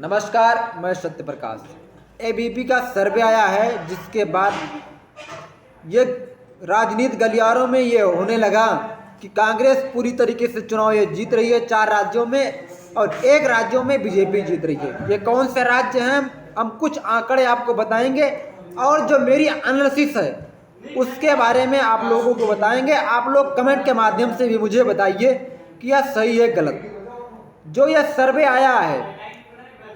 नमस्कार, मैं सत्य प्रकाश। एबीपी का सर्वे आया है जिसके बाद ये राजनीति गलियारों में ये होने लगा कि कांग्रेस पूरी तरीके से चुनाव ये जीत रही है 4 राज्यों में और 1 राज्यों में बीजेपी जीत रही है। ये कौन से राज्य हैं हम कुछ आंकड़े आपको बताएंगे और जो मेरी एनालिसिस है उसके बारे में आप लोगों को बताएंगे। आप लोग कमेंट के माध्यम से भी मुझे बताइए कि यह सही है गलत। जो यह सर्वे आया है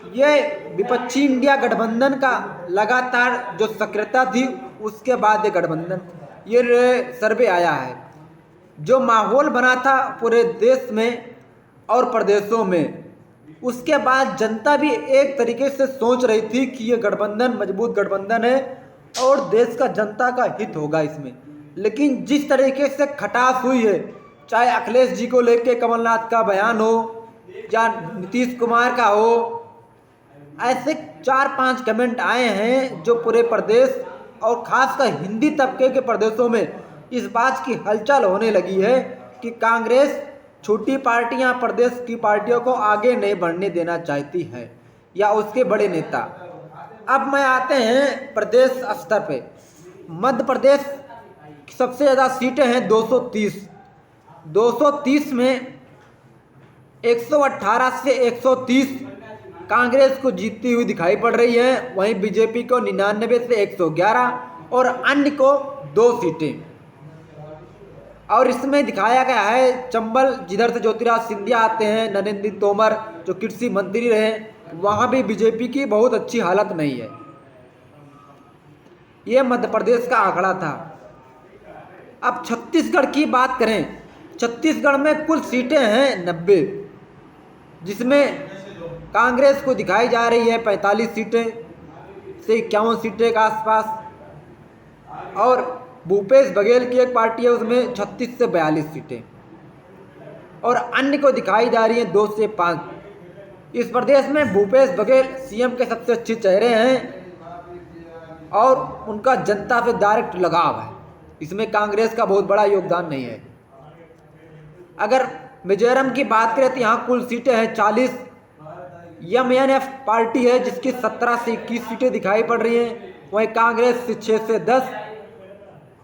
ये विपक्षी इंडिया गठबंधन का लगातार जो सक्रियता थी उसके बाद ये गठबंधन ये सर्वे आया है। जो माहौल बना था पूरे देश में और प्रदेशों में, उसके बाद जनता भी एक तरीके से सोच रही थी कि ये गठबंधन मजबूत गठबंधन है और देश का जनता का हित होगा इसमें। लेकिन जिस तरीके से खटास हुई है, चाहे अखिलेश जी को लेके कमलनाथ का बयान हो या नीतीश कुमार का हो, ऐसे 4-5 कमेंट आए हैं जो पूरे प्रदेश और खासकर हिंदी तबके के प्रदेशों में इस बात की हलचल होने लगी है कि कांग्रेस छोटी पार्टियां प्रदेश की पार्टियों को आगे नहीं बढ़ने देना चाहती है या उसके बड़े नेता। अब मैं आते हैं प्रदेश स्तर पे। मध्य प्रदेश सबसे ज़्यादा सीटें हैं 230 में 118 से 130 कांग्रेस को जीतती हुई दिखाई पड़ रही है। वहीं बीजेपी को 99 से 111 और अन्य को 2 सीटें। और इसमें दिखाया गया है चंबल जिधर से ज्योतिराज सिंधिया आते हैं, नरेंद्र तोमर जो कृषि मंत्री रहे, वहाँ भी बीजेपी की बहुत अच्छी हालत नहीं है। ये मध्य प्रदेश का आंकड़ा था। अब छत्तीसगढ़ की बात करें, छत्तीसगढ़ में कुल सीटें हैं 90, जिसमें कांग्रेस को दिखाई जा रही है 45 सीटें से 51 सीटें के आसपास और भूपेश बघेल की एक पार्टी है उसमें 36 से 42 सीटें और अन्य को दिखाई जा रही हैं 2 से 5। इस प्रदेश में भूपेश बघेल सीएम के सबसे अच्छे चेहरे हैं और उनका जनता से डायरेक्ट लगाव है। इसमें कांग्रेस का बहुत बड़ा योगदान नहीं है। अगर मिजोरम की बात करें तो यहाँ कुल सीटें हैं 40। एमएनएफ पार्टी है जिसकी 17 से 21 सीटें दिखाई पड़ रही हैं, वहीं कांग्रेस 6 से 10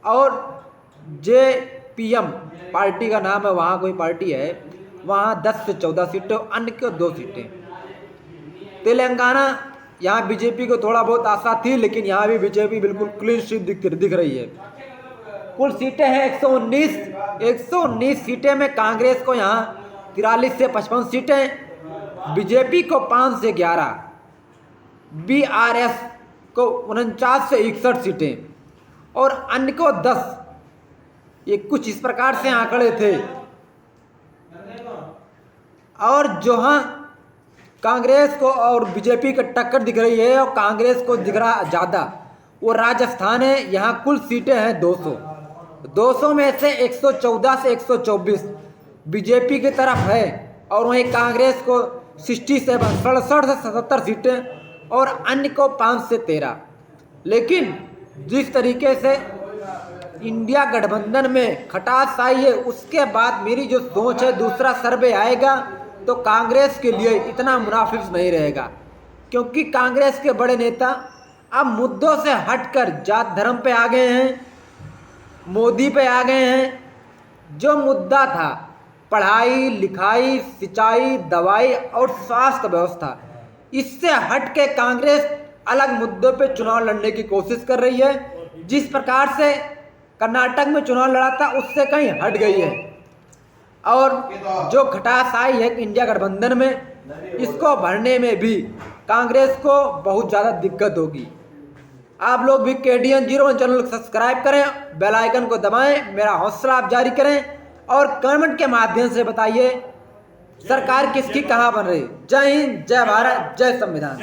और जेपीएम पार्टी का नाम है, वहाँ कोई पार्टी है, वहाँ 10 से 14 सीटें, अन्य को 2 सीटें। तेलंगाना यहाँ बीजेपी को थोड़ा बहुत आशा थी लेकिन यहाँ भी बीजेपी बिल्कुल क्लीन स्वीप दिख रही है। कुल सीटें हैं 119 सीटें में कांग्रेस को यहाँ 43 से 55 सीटें, बीजेपी को 5 से 11, बीआरएस को 49 से 61 सीटें और अन्य को 10। ये कुछ इस प्रकार से आंकड़े थे। और जहां कांग्रेस को और बीजेपी का टक्कर दिख रही है और कांग्रेस को दिख रहा ज़्यादा, वो राजस्थान है। यहाँ कुल सीटें हैं 200 में से 114 से 124 बीजेपी की तरफ है और वहीं कांग्रेस को 67 से 77 सीटें और अन्य को 5 से 13। लेकिन जिस तरीके से इंडिया गठबंधन में खटास आई है उसके बाद मेरी जो सोच है दूसरा सर्वे आएगा तो कांग्रेस के लिए इतना मुनाफिज नहीं रहेगा, क्योंकि कांग्रेस के बड़े नेता अब मुद्दों से हटकर जात धर्म पे आ गए हैं, मोदी पे आ गए हैं। जो मुद्दा था पढ़ाई लिखाई, सिंचाई, दवाई और स्वास्थ्य व्यवस्था, इससे हट के कांग्रेस अलग मुद्दों पे चुनाव लड़ने की कोशिश कर रही है। जिस प्रकार से कर्नाटक में चुनाव लड़ा था उससे कहीं हट गई है और जो खटास आई है इंडिया गठबंधन में, इसको भरने में भी कांग्रेस को बहुत ज़्यादा दिक्कत होगी। आप लोग भी KDN 01 चैनल को सब्सक्राइब करें, बेल आइकन को दबाएं, मेरा हौसला आप जारी करें और कमेंट के माध्यम से बताइए सरकार किसकी कहाँ बन रही। जय हिंद, जय भारत, जय संविधान।